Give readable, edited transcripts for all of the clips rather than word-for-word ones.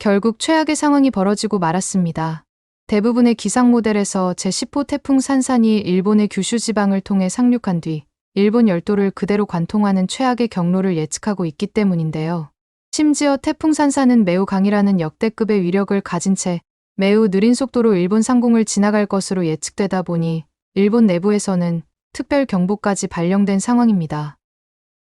결국 최악의 상황이 벌어지고 말았습니다. 대부분의 기상 모델에서 제10호 태풍 산산이 일본의 규슈 지방을 통해 상륙한 뒤 일본 열도를 그대로 관통하는 최악의 경로를 예측하고 있기 때문인데요. 심지어 태풍 산산은 매우 강이라는 역대급의 위력을 가진 채 매우 느린 속도로 일본 상공을 지나갈 것으로 예측되다 보니 일본 내부에서는 특별 경보까지 발령된 상황입니다.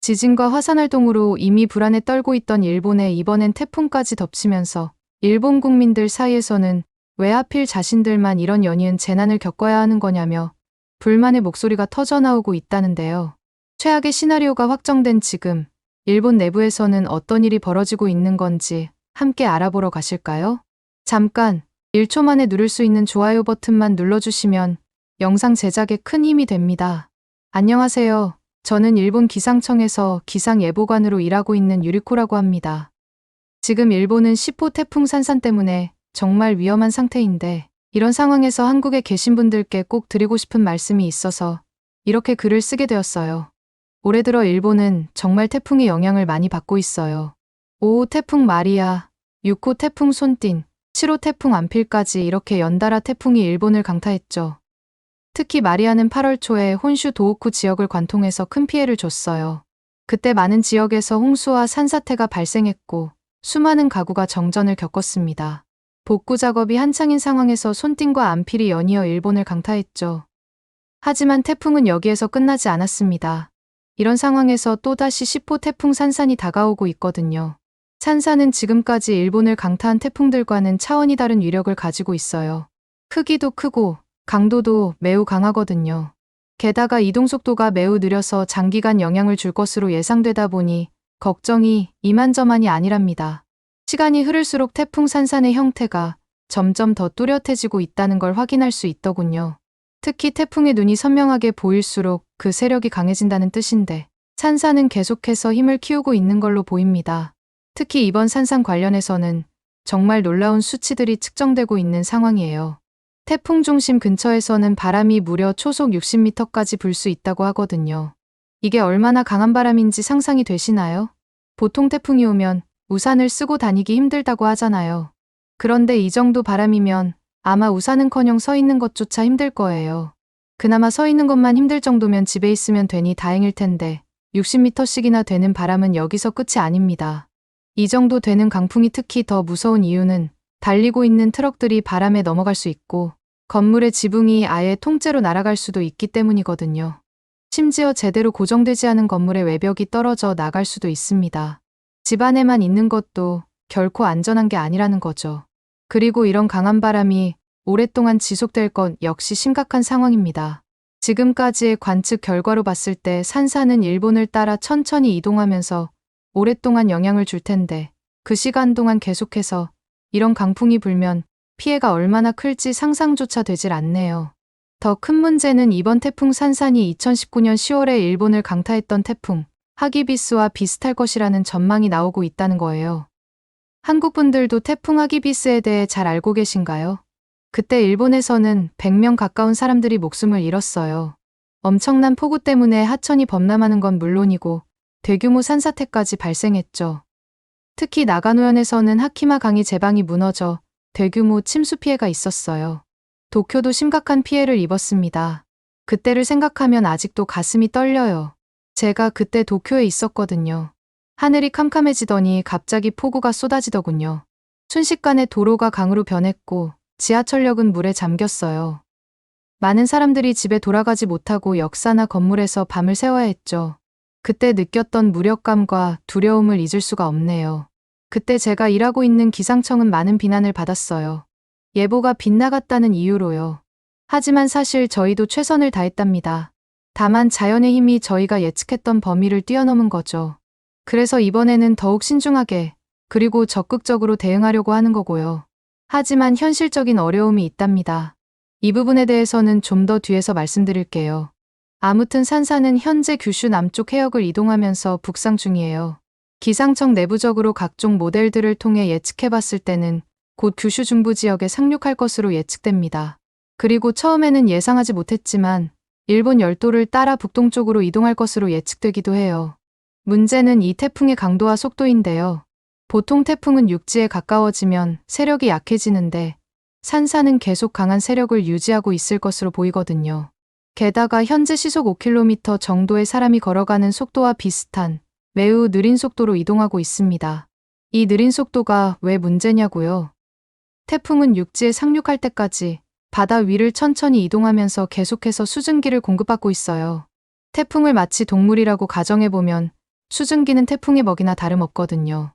지진과 화산활동으로 이미 불안에 떨고 있던 일본에 이번엔 태풍까지 덮치면서 일본 국민들 사이에서는 왜 하필 자신들만 이런 연이은 재난을 겪어야 하는 거냐며 불만의 목소리가 터져나오고 있다는데요. 최악의 시나리오가 확정된 지금 일본 내부에서는 어떤 일이 벌어지고 있는 건지 함께 알아보러 가실까요? 잠깐 1초 만에 누를 수 있는 좋아요 버튼만 눌러주시면 영상 제작에 큰 힘이 됩니다. 안녕하세요. 저는 일본 기상청에서 기상예보관으로 일하고 있는 유리코라고 합니다. 지금 일본은 10호 태풍 산산 때문에 정말 위험한 상태인데 이런 상황에서 한국에 계신 분들께 꼭 드리고 싶은 말씀이 있어서 이렇게 글을 쓰게 되었어요. 올해 들어 일본은 정말 태풍의 영향을 많이 받고 있어요. 5호 태풍 마리아, 6호 태풍 손띤, 7호 태풍 안필까지 이렇게 연달아 태풍이 일본을 강타했죠. 특히 마리아는 8월 초에 혼슈 도호쿠 지역을 관통해서 큰 피해를 줬어요. 그때 많은 지역에서 홍수와 산사태가 발생했고 수많은 가구가 정전을 겪었습니다. 복구 작업이 한창인 상황에서 손띤과 안필이 연이어 일본을 강타했죠. 하지만 태풍은 여기에서 끝나지 않았습니다. 이런 상황에서 또다시 10호 태풍 산산이 다가오고 있거든요. 산산은 지금까지 일본을 강타한 태풍들과는 차원이 다른 위력을 가지고 있어요. 크기도 크고 강도도 매우 강하거든요. 게다가 이동속도가 매우 느려서 장기간 영향을 줄 것으로 예상되다 보니 걱정이 이만저만이 아니랍니다. 시간이 흐를수록 태풍 산산의 형태가 점점 더 뚜렷해지고 있다는 걸 확인할 수 있더군요. 특히 태풍의 눈이 선명하게 보일수록 그 세력이 강해진다는 뜻인데 산산은 계속해서 힘을 키우고 있는 걸로 보입니다. 특히 이번 산산 관련해서는 정말 놀라운 수치들이 측정되고 있는 상황이에요. 태풍 중심 근처에서는 바람이 무려 초속 60m까지 불 수 있다고 하거든요. 이게 얼마나 강한 바람인지 상상이 되시나요? 보통 태풍이 오면 우산을 쓰고 다니기 힘들다고 하잖아요. 그런데 이 정도 바람이면 아마 우산은커녕 서 있는 것조차 힘들 거예요. 그나마 서 있는 것만 힘들 정도면 집에 있으면 되니 다행일 텐데 60m씩이나 되는 바람은 여기서 끝이 아닙니다. 이 정도 되는 강풍이 특히 더 무서운 이유는 달리고 있는 트럭들이 바람에 넘어갈 수 있고 건물의 지붕이 아예 통째로 날아갈 수도 있기 때문이거든요. 심지어 제대로 고정되지 않은 건물의 외벽이 떨어져 나갈 수도 있습니다. 집 안에만 있는 것도 결코 안전한 게 아니라는 거죠. 그리고 이런 강한 바람이 오랫동안 지속될 건 역시 심각한 상황입니다. 지금까지의 관측 결과로 봤을 때 산산은 일본을 따라 천천히 이동하면서 오랫동안 영향을 줄 텐데 그 시간 동안 계속해서 이런 강풍이 불면 피해가 얼마나 클지 상상조차 되질 않네요. 더 큰 문제는 이번 태풍 산산이 2019년 10월에 일본을 강타했던 태풍 하기비스와 비슷할 것이라는 전망이 나오고 있다는 거예요. 한국 분들도 태풍 하기비스에 대해 잘 알고 계신가요? 그때 일본에서는 100명 가까운 사람들이 목숨을 잃었어요. 엄청난 폭우 때문에 하천이 범람하는 건 물론이고 대규모 산사태까지 발생했죠. 특히 나가노현에서는 하키마 강이 제방이 무너져 대규모 침수 피해가 있었어요. 도쿄도 심각한 피해를 입었습니다. 그때를 생각하면 아직도 가슴이 떨려요. 제가 그때 도쿄에 있었거든요. 하늘이 캄캄해지더니 갑자기 폭우가 쏟아지더군요. 순식간에 도로가 강으로 변했고 지하철역은 물에 잠겼어요. 많은 사람들이 집에 돌아가지 못하고 역사나 건물에서 밤을 새워야 했죠. 그때 느꼈던 무력감과 두려움을 잊을 수가 없네요. 그때 제가 일하고 있는 기상청은 많은 비난을 받았어요. 예보가 빗나갔다는 이유로요. 하지만 사실 저희도 최선을 다했답니다. 다만 자연의 힘이 저희가 예측했던 범위를 뛰어넘은 거죠. 그래서 이번에는 더욱 신중하게 그리고 적극적으로 대응하려고 하는 거고요. 하지만 현실적인 어려움이 있답니다. 이 부분에 대해서는 좀 더 뒤에서 말씀드릴게요. 아무튼 산산은 현재 규슈 남쪽 해역을 이동하면서 북상 중이에요. 기상청 내부적으로 각종 모델들을 통해 예측해봤을 때는 곧 규슈 중부 지역에 상륙할 것으로 예측됩니다. 그리고 처음에는 예상하지 못했지만 일본 열도를 따라 북동쪽으로 이동할 것으로 예측되기도 해요. 문제는 이 태풍의 강도와 속도인데요. 보통 태풍은 육지에 가까워지면 세력이 약해지는데 산사는 계속 강한 세력을 유지하고 있을 것으로 보이거든요. 게다가 현재 시속 5km 정도의 사람이 걸어가는 속도와 비슷한 매우 느린 속도로 이동하고 있습니다. 이 느린 속도가 왜 문제냐고요? 태풍은 육지에 상륙할 때까지 바다 위를 천천히 이동하면서 계속해서 수증기를 공급받고 있어요. 태풍을 마치 동물이라고 가정해보면 수증기는 태풍의 먹이나 다름없거든요.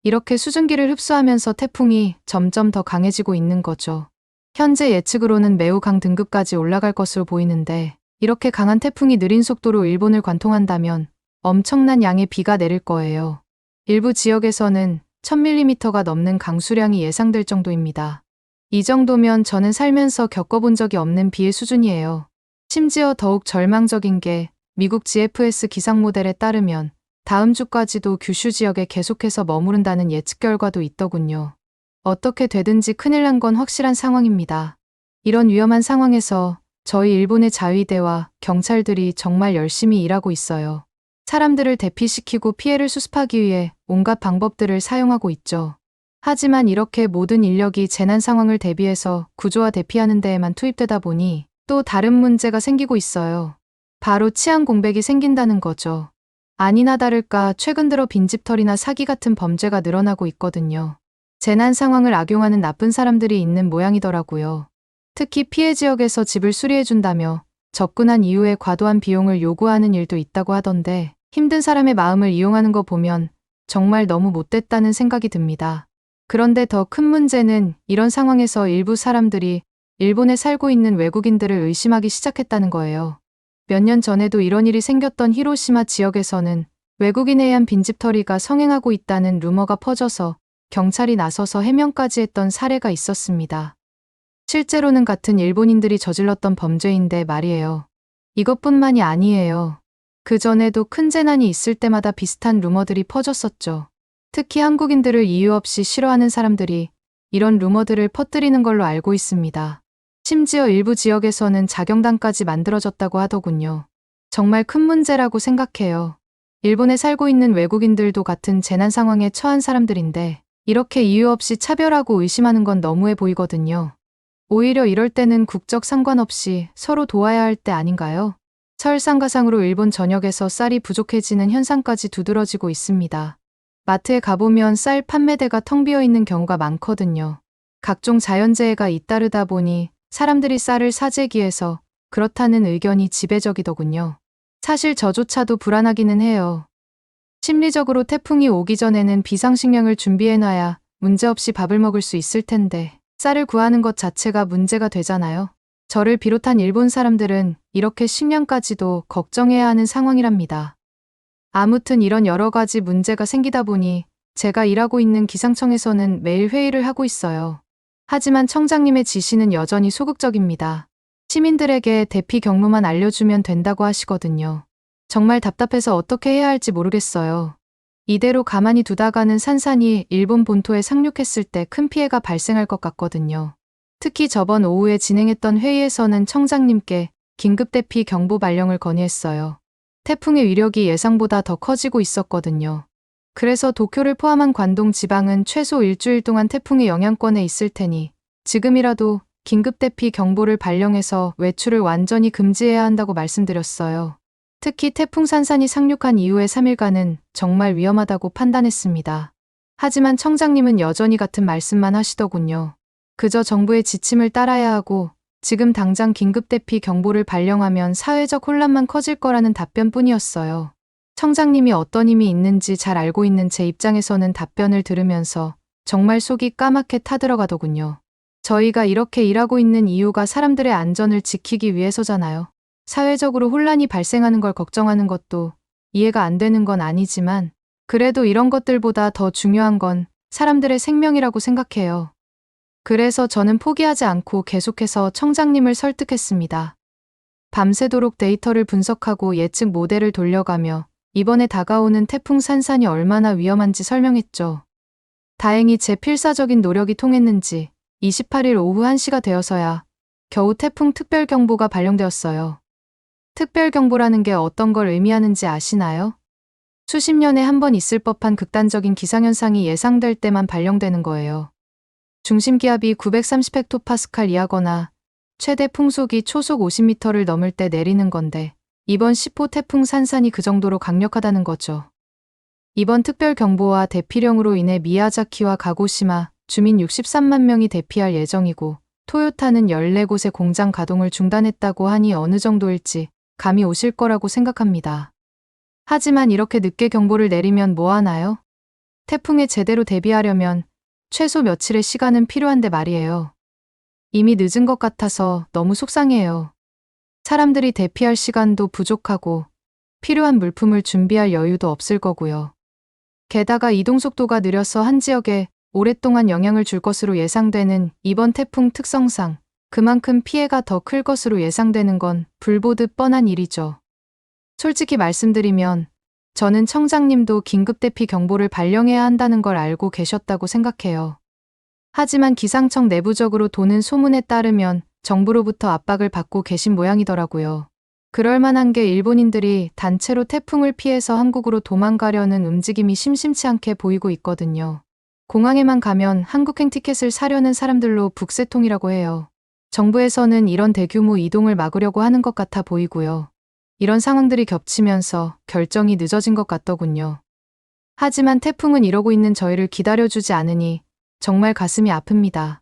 이렇게 수증기를 흡수하면서 태풍이 점점 더 강해지고 있는 거죠. 현재 예측으로는 매우 강 등급까지 올라갈 것으로 보이는데 이렇게 강한 태풍이 느린 속도로 일본을 관통한다면 엄청난 양의 비가 내릴 거예요. 일부 지역에서는 1000mm가 넘는 강수량이 예상될 정도입니다. 이 정도면 저는 살면서 겪어본 적이 없는 비의 수준이에요. 심지어 더욱 절망적인 게 미국 GFS 기상 모델에 따르면 다음 주까지도 규슈 지역에 계속해서 머무른다는 예측 결과도 있더군요. 어떻게 되든지 큰일 난 건 확실한 상황입니다. 이런 위험한 상황에서 저희 일본의 자위대와 경찰들이 정말 열심히 일하고 있어요. 사람들을 대피시키고 피해를 수습하기 위해 온갖 방법들을 사용하고 있죠. 하지만 이렇게 모든 인력이 재난 상황을 대비해서 구조와 대피하는 데에만 투입되다 보니 또 다른 문제가 생기고 있어요. 바로 치안 공백이 생긴다는 거죠. 아니나 다를까 최근 들어 빈집털이나 사기 같은 범죄가 늘어나고 있거든요. 재난 상황을 악용하는 나쁜 사람들이 있는 모양이더라고요. 특히 피해 지역에서 집을 수리해준다며 접근한 이후에 과도한 비용을 요구하는 일도 있다고 하던데 힘든 사람의 마음을 이용하는 거 보면 정말 너무 못됐다는 생각이 듭니다. 그런데 더 큰 문제는 이런 상황에서 일부 사람들이 일본에 살고 있는 외국인들을 의심하기 시작했다는 거예요. 몇 년 전에도 이런 일이 생겼던 히로시마 지역에서는 외국인에 의한 빈집털이가 성행하고 있다는 루머가 퍼져서 경찰이 나서서 해명까지 했던 사례가 있었습니다. 실제로는 같은 일본인들이 저질렀던 범죄인데 말이에요. 이것뿐만이 아니에요. 그 전에도 큰 재난이 있을 때마다 비슷한 루머들이 퍼졌었죠. 특히 한국인들을 이유 없이 싫어하는 사람들이 이런 루머들을 퍼뜨리는 걸로 알고 있습니다. 심지어 일부 지역에서는 자경단까지 만들어졌다고 하더군요. 정말 큰 문제라고 생각해요. 일본에 살고 있는 외국인들도 같은 재난 상황에 처한 사람들인데 이렇게 이유 없이 차별하고 의심하는 건 너무해 보이거든요. 오히려 이럴 때는 국적 상관없이 서로 도와야 할 때 아닌가요? 설상가상으로 일본 전역에서 쌀이 부족해지는 현상까지 두드러지고 있습니다. 마트에 가보면 쌀 판매대가 텅 비어 있는 경우가 많거든요. 각종 자연재해가 잇따르다 보니 사람들이 쌀을 사재기해서 그렇다는 의견이 지배적이더군요. 사실 저조차도 불안하기는 해요. 심리적으로 태풍이 오기 전에는 비상식량을 준비해놔야 문제없이 밥을 먹을 수 있을 텐데 쌀을 구하는 것 자체가 문제가 되잖아요. 저를 비롯한 일본 사람들은 이렇게 식량까지도 걱정해야 하는 상황이랍니다. 아무튼 이런 여러 가지 문제가 생기다 보니 제가 일하고 있는 기상청에서는 매일 회의를 하고 있어요. 하지만 청장님의 지시는 여전히 소극적입니다. 시민들에게 대피 경로만 알려주면 된다고 하시거든요. 정말 답답해서 어떻게 해야 할지 모르겠어요. 이대로 가만히 두다가는 산산이 일본 본토에 상륙했을 때 큰 피해가 발생할 것 같거든요. 특히 저번 오후에 진행했던 회의에서는 청장님께 긴급 대피 경보 발령을 건의했어요. 태풍의 위력이 예상보다 더 커지고 있었거든요. 그래서 도쿄를 포함한 관동 지방은 최소 일주일 동안 태풍의 영향권에 있을 테니 지금이라도 긴급 대피 경보를 발령해서 외출을 완전히 금지해야 한다고 말씀드렸어요. 특히 태풍 산산이 상륙한 이후의 3일간은 정말 위험하다고 판단했습니다. 하지만 청장님은 여전히 같은 말씀만 하시더군요. 그저 정부의 지침을 따라야 하고 지금 당장 긴급 대피 경보를 발령하면 사회적 혼란만 커질 거라는 답변뿐이었어요. 청장님이 어떤 힘이 있는지 잘 알고 있는 제 입장에서는 답변을 들으면서 정말 속이 까맣게 타들어가더군요. 저희가 이렇게 일하고 있는 이유가 사람들의 안전을 지키기 위해서잖아요. 사회적으로 혼란이 발생하는 걸 걱정하는 것도 이해가 안 되는 건 아니지만 그래도 이런 것들보다 더 중요한 건 사람들의 생명이라고 생각해요. 그래서 저는 포기하지 않고 계속해서 청장님을 설득했습니다. 밤새도록 데이터를 분석하고 예측 모델을 돌려가며 이번에 다가오는 태풍 산산이 얼마나 위험한지 설명했죠. 다행히 제 필사적인 노력이 통했는지 28일 오후 1시가 되어서야 겨우 태풍 특별경보가 발령되었어요. 특별경보라는 게 어떤 걸 의미하는지 아시나요? 수십 년에 한 번 있을 법한 극단적인 기상현상이 예상될 때만 발령되는 거예요. 중심기압이 930헥토파스칼 이하거나 최대 풍속이 초속 50m를 넘을 때 내리는 건데 이번 10호 태풍 산산이 그 정도로 강력하다는 거죠. 이번 특별경보와 대피령으로 인해 미야자키와 가고시마 주민 63만 명이 대피할 예정이고 토요타는 14곳의 공장 가동을 중단했다고 하니 어느 정도일지 감이 오실 거라고 생각합니다. 하지만 이렇게 늦게 경보를 내리면 뭐 하나요? 태풍에 제대로 대비하려면 최소 며칠의 시간은 필요한데 말이에요. 이미 늦은 것 같아서 너무 속상해요. 사람들이 대피할 시간도 부족하고 필요한 물품을 준비할 여유도 없을 거고요. 게다가 이동 속도가 느려서 한 지역에 오랫동안 영향을 줄 것으로 예상되는 이번 태풍 특성상 그만큼 피해가 더 클 것으로 예상되는 건 불보듯 뻔한 일이죠. 솔직히 말씀드리면 저는 청장님도 긴급대피 경보를 발령해야 한다는 걸 알고 계셨다고 생각해요. 하지만 기상청 내부적으로 도는 소문에 따르면 정부로부터 압박을 받고 계신 모양이더라고요. 그럴 만한 게 일본인들이 단체로 태풍을 피해서 한국으로 도망가려는 움직임이 심심치 않게 보이고 있거든요. 공항에만 가면 한국행 티켓을 사려는 사람들로 북새통이라고 해요. 정부에서는 이런 대규모 이동을 막으려고 하는 것 같아 보이고요. 이런 상황들이 겹치면서 결정이 늦어진 것 같더군요. 하지만 태풍은 이러고 있는 저희를 기다려주지 않으니 정말 가슴이 아픕니다.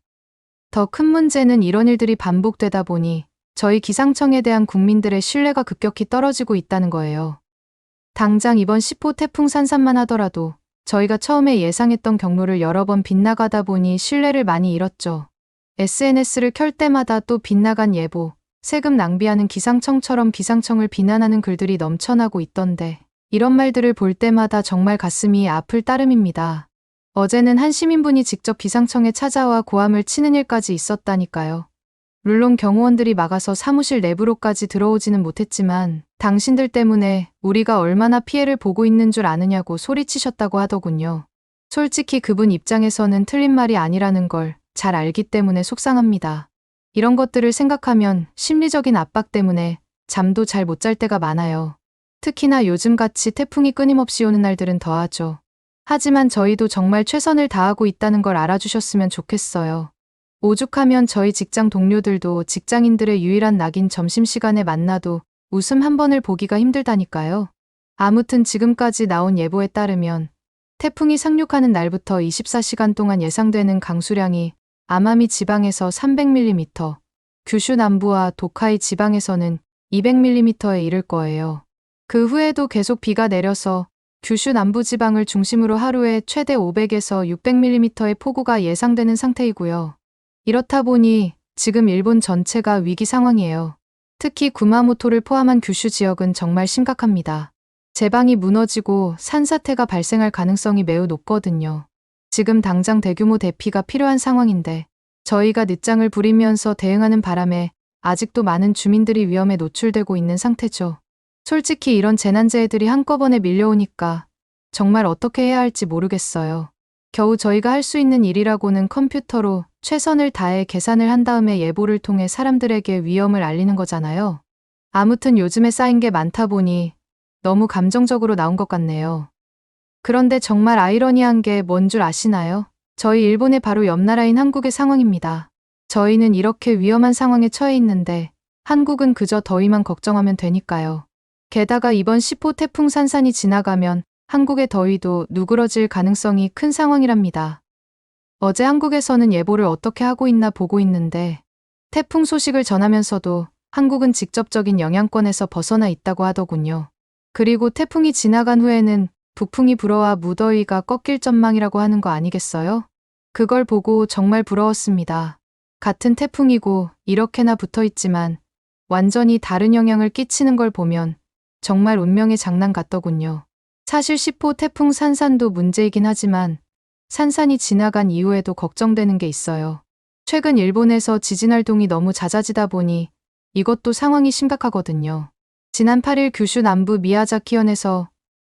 더 큰 문제는 이런 일들이 반복되다 보니 저희 기상청에 대한 국민들의 신뢰가 급격히 떨어지고 있다는 거예요. 당장 이번 10호 태풍 산산만 하더라도 저희가 처음에 예상했던 경로를 여러 번 빗나가다 보니 신뢰를 많이 잃었죠. SNS를 켤 때마다 또 빗나간 예보, 세금 낭비하는 기상청처럼 기상청을 비난하는 글들이 넘쳐나고 있던데 이런 말들을 볼 때마다 정말 가슴이 아플 따름입니다. 어제는 한 시민분이 직접 기상청에 찾아와 고함을 치는 일까지 있었다니까요. 물론 경호원들이 막아서 사무실 내부로까지 들어오지는 못했지만 당신들 때문에 우리가 얼마나 피해를 보고 있는 줄 아느냐고 소리치셨다고 하더군요. 솔직히 그분 입장에서는 틀린 말이 아니라는 걸 잘 알기 때문에 속상합니다. 이런 것들을 생각하면 심리적인 압박 때문에 잠도 잘 못 잘 때가 많아요. 특히나 요즘같이 태풍이 끊임없이 오는 날들은 더하죠. 하지만 저희도 정말 최선을 다하고 있다는 걸 알아주셨으면 좋겠어요. 오죽하면 저희 직장 동료들도 직장인들의 유일한 낙인 점심시간에 만나도 웃음 한 번을 보기가 힘들다니까요. 아무튼 지금까지 나온 예보에 따르면 태풍이 상륙하는 날부터 24시간 동안 예상되는 강수량이 아마미 지방에서 300mm, 규슈 남부와 도카이 지방에서는 200mm에 이를 거예요. 그 후에도 계속 비가 내려서 규슈 남부 지방을 중심으로 하루에 최대 500에서 600mm의 폭우가 예상되는 상태이고요. 이렇다 보니 지금 일본 전체가 위기 상황이에요. 특히 구마모토를 포함한 규슈 지역은 정말 심각합니다. 제방이 무너지고 산사태가 발생할 가능성이 매우 높거든요. 지금 당장 대규모 대피가 필요한 상황인데 저희가 늦장을 부리면서 대응하는 바람에 아직도 많은 주민들이 위험에 노출되고 있는 상태죠. 솔직히 이런 재난재해들이 한꺼번에 밀려오니까 정말 어떻게 해야 할지 모르겠어요. 겨우 저희가 할 수 있는 일이라고는 컴퓨터로 최선을 다해 계산을 한 다음에 예보를 통해 사람들에게 위험을 알리는 거잖아요. 아무튼 요즘에 쌓인 게 많다 보니 너무 감정적으로 나온 것 같네요. 그런데 정말 아이러니한 게 뭔 줄 아시나요? 저희 일본의 바로 옆 나라인 한국의 상황입니다. 저희는 이렇게 위험한 상황에 처해 있는데 한국은 그저 더위만 걱정하면 되니까요. 게다가 이번 10호 태풍 산산이 지나가면 한국의 더위도 누그러질 가능성이 큰 상황이랍니다. 어제 한국에서는 예보를 어떻게 하고 있나 보고 있는데 태풍 소식을 전하면서도 한국은 직접적인 영향권에서 벗어나 있다고 하더군요. 그리고 태풍이 지나간 후에는 북풍이 불어와 무더위가 꺾일 전망이라고 하는 거 아니겠어요? 그걸 보고 정말 부러웠습니다. 같은 태풍이고 이렇게나 붙어 있지만 완전히 다른 영향을 끼치는 걸 보면 정말 운명의 장난 같더군요. 사실 10호 태풍 산산도 문제이긴 하지만 산산이 지나간 이후에도 걱정되는 게 있어요. 최근 일본에서 지진 활동이 너무 잦아지다 보니 이것도 상황이 심각하거든요. 지난 8일 규슈 남부 미야자키현에서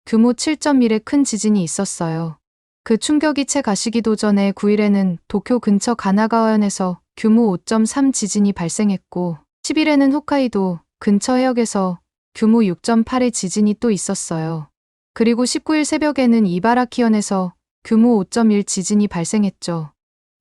규모 7.1의 큰 지진이 있었어요. 그 충격이 채 가시기도 전에 9일에는 도쿄 근처 가나가와현에서 규모 5.3 지진이 발생했고 10일에는 홋카이도 근처 해역에서 규모 6.8의 지진이 또 있었어요. 그리고 19일 새벽에는 이바라키현에서 규모 5.1 지진이 발생했죠.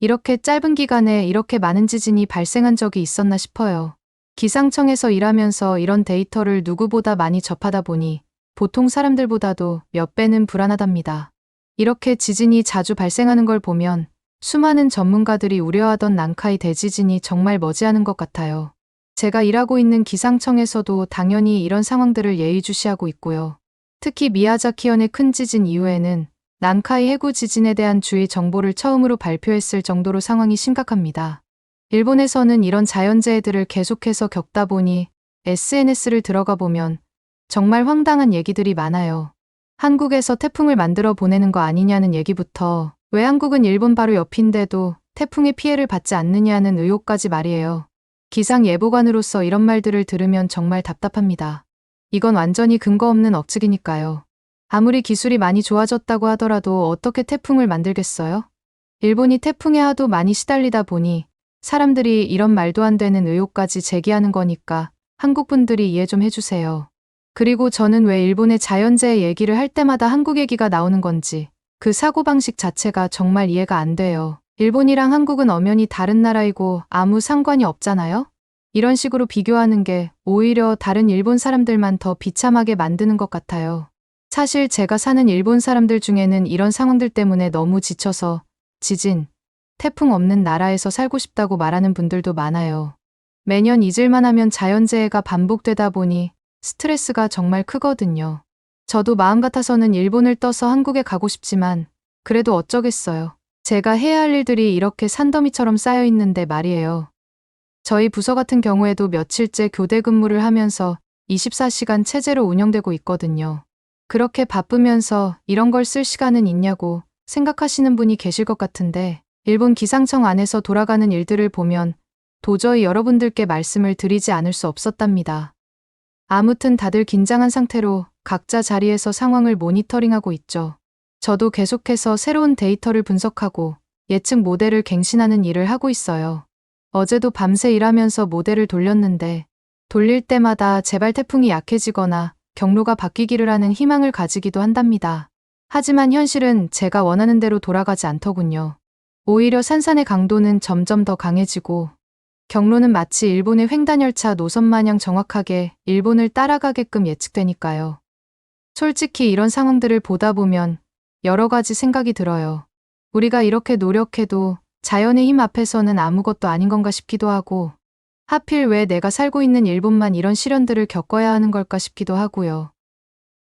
이렇게 짧은 기간에 이렇게 많은 지진이 발생한 적이 있었나 싶어요. 기상청에서 일하면서 이런 데이터를 누구보다 많이 접하다 보니 보통 사람들보다도 몇 배는 불안하답니다. 이렇게 지진이 자주 발생하는 걸 보면 수많은 전문가들이 우려하던 난카이 대지진이 정말 머지않은 것 같아요. 제가 일하고 있는 기상청에서도 당연히 이런 상황들을 예의주시하고 있고요. 특히 미야자키현의 큰 지진 이후에는 난카이 해구 지진에 대한 주의 정보를 처음으로 발표했을 정도로 상황이 심각합니다. 일본에서는 이런 자연재해들을 계속해서 겪다 보니 SNS를 들어가 보면 정말 황당한 얘기들이 많아요. 한국에서 태풍을 만들어 보내는 거 아니냐는 얘기부터 왜 한국은 일본 바로 옆인데도 태풍의 피해를 받지 않느냐는 의혹까지 말이에요. 기상예보관으로서 이런 말들을 들으면 정말 답답합니다. 이건 완전히 근거 없는 억측이니까요. 아무리 기술이 많이 좋아졌다고 하더라도 어떻게 태풍을 만들겠어요? 일본이 태풍에 하도 많이 시달리다 보니 사람들이 이런 말도 안 되는 의혹까지 제기하는 거니까 한국 분들이 이해 좀 해주세요. 그리고 저는 왜 일본의 자연재해 얘기를 할 때마다 한국 얘기가 나오는 건지 그 사고방식 자체가 정말 이해가 안 돼요. 일본이랑 한국은 엄연히 다른 나라이고 아무 상관이 없잖아요? 이런 식으로 비교하는 게 오히려 다른 일본 사람들만 더 비참하게 만드는 것 같아요. 사실 제가 사는 일본 사람들 중에는 이런 상황들 때문에 너무 지쳐서 지진, 태풍 없는 나라에서 살고 싶다고 말하는 분들도 많아요. 매년 잊을만 하면 자연재해가 반복되다 보니 스트레스가 정말 크거든요. 저도 마음 같아서는 일본을 떠서 한국에 가고 싶지만 그래도 어쩌겠어요. 제가 해야 할 일들이 이렇게 산더미처럼 쌓여 있는데 말이에요. 저희 부서 같은 경우에도 며칠째 교대 근무를 하면서 24시간 체제로 운영되고 있거든요. 그렇게 바쁘면서 이런 걸 쓸 시간은 있냐고 생각하시는 분이 계실 것 같은데 일본 기상청 안에서 돌아가는 일들을 보면 도저히 여러분들께 말씀을 드리지 않을 수 없었답니다. 아무튼 다들 긴장한 상태로 각자 자리에서 상황을 모니터링하고 있죠. 저도 계속해서 새로운 데이터를 분석하고 예측 모델을 갱신하는 일을 하고 있어요. 어제도 밤새 일하면서 모델을 돌렸는데 돌릴 때마다 제발 태풍이 약해지거나 경로가 바뀌기를 하는 희망을 가지기도 한답니다. 하지만 현실은 제가 원하는 대로 돌아가지 않더군요. 오히려 산산의 강도는 점점 더 강해지고 경로는 마치 일본의 횡단열차 노선 마냥 정확하게 일본을 따라가게끔 예측되니까요. 솔직히 이런 상황들을 보다 보면 여러 가지 생각이 들어요. 우리가 이렇게 노력해도 자연의 힘 앞에서는 아무것도 아닌 건가 싶기도 하고 하필 왜 내가 살고 있는 일본만 이런 시련들을 겪어야 하는 걸까 싶기도 하고요.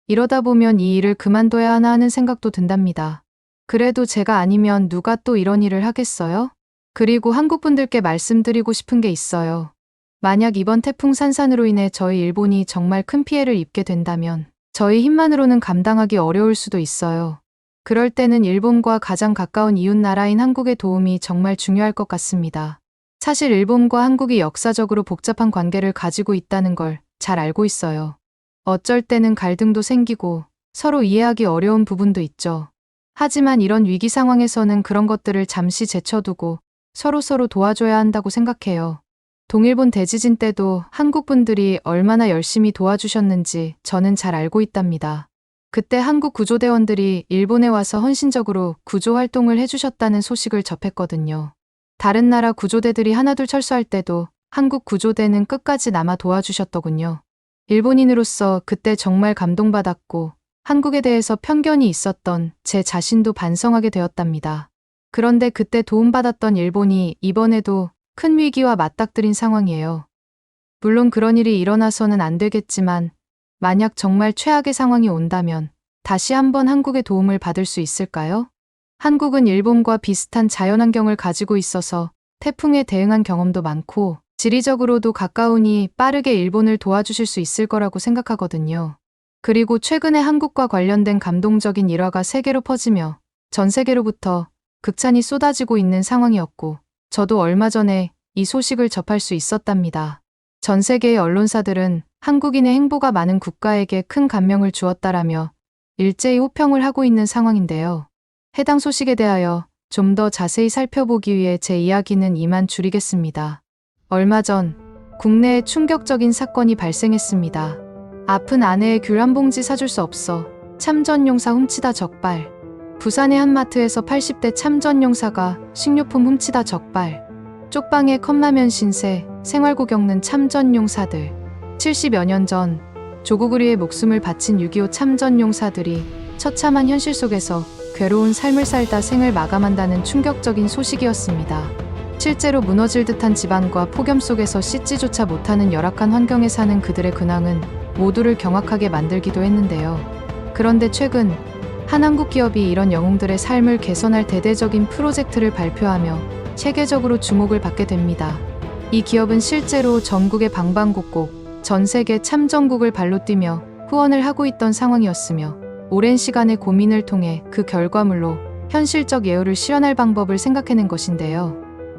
이러다 보면 이 일을 그만둬야 하나 하는 생각도 든답니다. 그래도 제가 아니면 누가 또 이런 일을 하겠어요? 그리고 한국 분들께 말씀드리고 싶은 게 있어요. 만약 이번 태풍 산산으로 인해 저희 일본이 정말 큰 피해를 입게 된다면 저희 힘만으로는 감당하기 어려울 수도 있어요. 그럴 때는 일본과 가장 가까운 이웃 나라인 한국의 도움이 정말 중요할 것 같습니다. 사실 일본과 한국이 역사적으로 복잡한 관계를 가지고 있다는 걸 잘 알고 있어요. 어쩔 때는 갈등도 생기고 서로 이해하기 어려운 부분도 있죠. 하지만 이런 위기 상황에서는 그런 것들을 잠시 제쳐두고 서로 도와줘야 한다고 생각해요. 동일본 대지진 때도 한국 분들이 얼마나 열심히 도와주셨는지 저는 잘 알고 있답니다. 그때 한국 구조대원들이 일본에 와서 헌신적으로 구조 활동을 해주셨다는 소식을 접했거든요. 다른 나라 구조대들이 하나둘 철수할 때도 한국 구조대는 끝까지 남아 도와주셨더군요. 일본인으로서 그때 정말 감동받았고 한국에 대해서 편견이 있었던 제 자신도 반성하게 되었답니다. 그런데 그때 도움받았던 일본이 이번에도 큰 위기와 맞닥뜨린 상황이에요. 물론 그런 일이 일어나서는 안 되겠지만 만약 정말 최악의 상황이 온다면 다시 한번 한국의 도움을 받을 수 있을까요? 한국은 일본과 비슷한 자연환경을 가지고 있어서 태풍에 대응한 경험도 많고 지리적으로도 가까우니 빠르게 일본을 도와주실 수 있을 거라고 생각하거든요. 그리고 최근에 한국과 관련된 감동적인 일화가 세계로 퍼지며 전 세계로부터 극찬이 쏟아지고 있는 상황이었고 저도 얼마 전에 이 소식을 접할 수 있었답니다. 전 세계의 언론사들은 한국인의 행보가 많은 국가에게 큰 감명을 주었다라며 일제히 호평을 하고 있는 상황인데요. 해당 소식에 대하여 좀 더 자세히 살펴보기 위해 제 이야기는 이만 줄이겠습니다. 얼마 전 국내에 충격적인 사건이 발생했습니다. 아픈 아내의 귤 한 봉지 사줄 수 없어 참전용사 훔치다 적발. 부산의 한 마트에서 80대 참전용사가 식료품 훔치다 적발. 쪽방에 컵라면 신세, 생활고 겪는 참전용사들. 70여 년 전 조국 우리의 목숨을 바친 6.25 참전용사들이 처참한 현실 속에서 괴로운 삶을 살다 생을 마감한다는 충격적인 소식이었습니다. 실제로 무너질 듯한 집안과 폭염 속에서 씻지조차 못하는 열악한 환경에 사는 그들의 근황은 모두를 경악하게 만들기도 했는데요. 그런데 최근 한 한국 기업이 이런 영웅들의 삶을 개선할 대대적인 프로젝트를 발표하며 세계적으로 주목을 받게 됩니다. 이 기업은 실제로 전국의 방방곡곡, 전 세계 참전국을 발로 뛰며 후원을 하고 있던 상황이었으며 오랜 시간의 고민을 통해 그 결과물로 현실적 예우를 실현할 방법을 생각해낸 것인데요.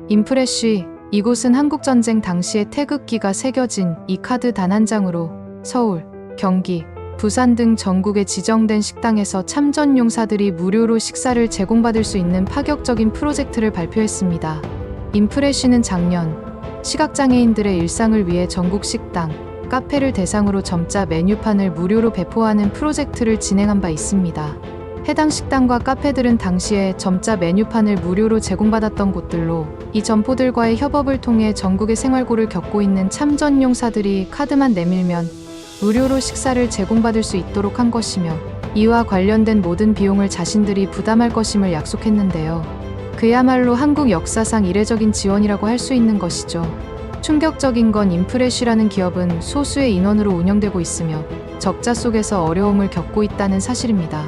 인프레쉬, 이곳은 한국전쟁 당시의 태극기가 새겨진 이 카드 단 한 장으로 서울, 경기, 부산 등 전국에 지정된 식당에서 참전용사들이 무료로 식사를 제공받을 수 있는 파격적인 프로젝트를 발표했습니다. 인프레쉬는 작년 시각장애인들의 일상을 위해 전국 식당, 카페를 대상으로 점자 메뉴판을 무료로 배포하는 프로젝트를 진행한 바 있습니다. 해당 식당과 카페들은 당시에 점자 메뉴판을 무료로 제공받았던 곳들로 이 점포들과의 협업을 통해 전국의 생활고를 겪고 있는 참전용사들이 카드만 내밀면 무료로 식사를 제공받을 수 있도록 한 것이며 이와 관련된 모든 비용을 자신들이 부담할 것임을 약속했는데요. 그야말로 한국 역사상 이례적인 지원이라고 할 수 있는 것이죠. 충격적인 건 인프레쉬라는 기업은 소수의 인원으로 운영되고 있으며 적자 속에서 어려움을 겪고 있다는 사실입니다.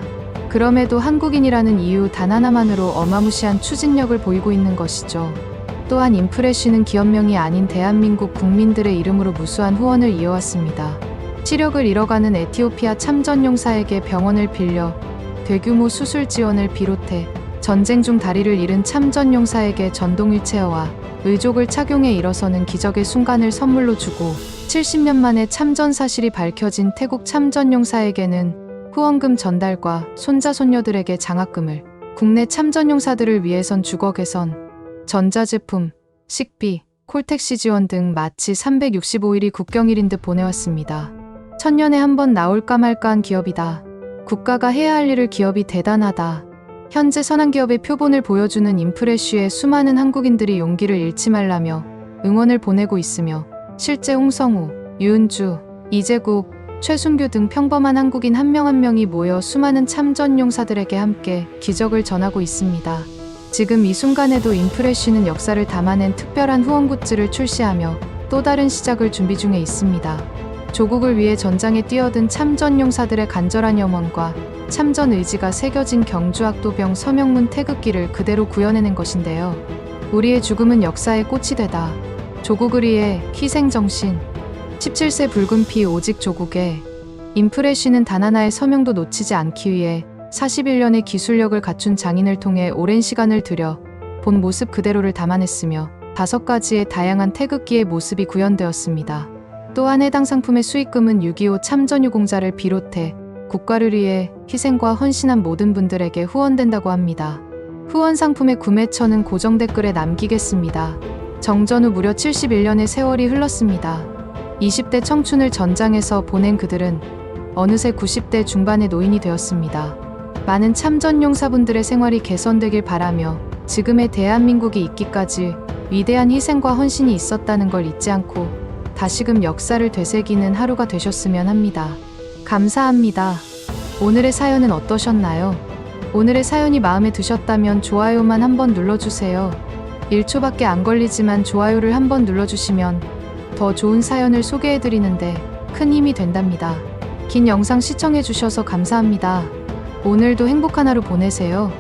그럼에도 한국인이라는 이유 단 하나만으로 어마무시한 추진력을 보이고 있는 것이죠. 또한 인프레쉬는 기업명이 아닌 대한민국 국민들의 이름으로 무수한 후원을 이어왔습니다. 시력을 잃어가는 에티오피아 참전용사에게 병원을 빌려 대규모 수술 지원을 비롯해 전쟁 중 다리를 잃은 참전용사에게 전동 휠체어와 의족을 착용해 일어서는 기적의 순간을 선물로 주고 70년 만에 참전 사실이 밝혀진 태국 참전용사에게는 후원금 전달과 손자 손녀들에게 장학금을, 국내 참전용사들을 위해선 주거 개선, 전자제품, 식비, 콜택시 지원 등 마치 365일이 국경일인 듯 보내왔습니다. 천년에 한 번 나올까 말까한 기업이다. 국가가 해야 할 일을 기업이 대단하다. 현재 선한기업의 표본을 보여주는 인프레쉬에 수많은 한국인들이 용기를 잃지 말라며 응원을 보내고 있으며 실제 홍성우, 유은주, 이재국, 최순규 등 평범한 한국인 한 명 한 명이 모여 수많은 참전용사들에게 함께 기적을 전하고 있습니다. 지금 이 순간에도 인프레쉬는 역사를 담아낸 특별한 후원 굿즈를 출시하며 또 다른 시작을 준비 중에 있습니다. 조국을 위해 전장에 뛰어든 참전용사들의 간절한 염원과 참전 의지가 새겨진 경주학도병 서명문 태극기를 그대로 구현해낸 것인데요. 우리의 죽음은 역사의 꽃이 되다. 조국을 위해 희생정신. 17세 붉은 피 오직 조국에. 인프레쉬는 단 하나의 서명도 놓치지 않기 위해 41년의 기술력을 갖춘 장인을 통해 오랜 시간을 들여 본 모습 그대로를 담아냈으며 5가지의 다양한 태극기의 모습이 구현되었습니다. 또한 해당 상품의 수익금은 6.25 참전유공자를 비롯해 국가를 위해 희생과 헌신한 모든 분들에게 후원된다고 합니다. 후원 상품의 구매처는 고정 댓글에 남기겠습니다. 정전 후 무려 71년의 세월이 흘렀습니다. 20대 청춘을 전장에서 보낸 그들은 어느새 90대 중반의 노인이 되었습니다. 많은 참전용사분들의 생활이 개선되길 바라며 지금의 대한민국이 있기까지 위대한 희생과 헌신이 있었다는 걸 잊지 않고 다시금 역사를 되새기는 하루가 되셨으면 합니다. 감사합니다. 오늘의 사연은 어떠셨나요? 오늘의 사연이 마음에 드셨다면 좋아요만 한번 눌러주세요. 1초밖에 안 걸리지만 좋아요를 한번 눌러주시면 더 좋은 사연을 소개해드리는데 큰 힘이 된답니다. 긴 영상 시청해주셔서 감사합니다. 오늘도 행복한 하루 보내세요.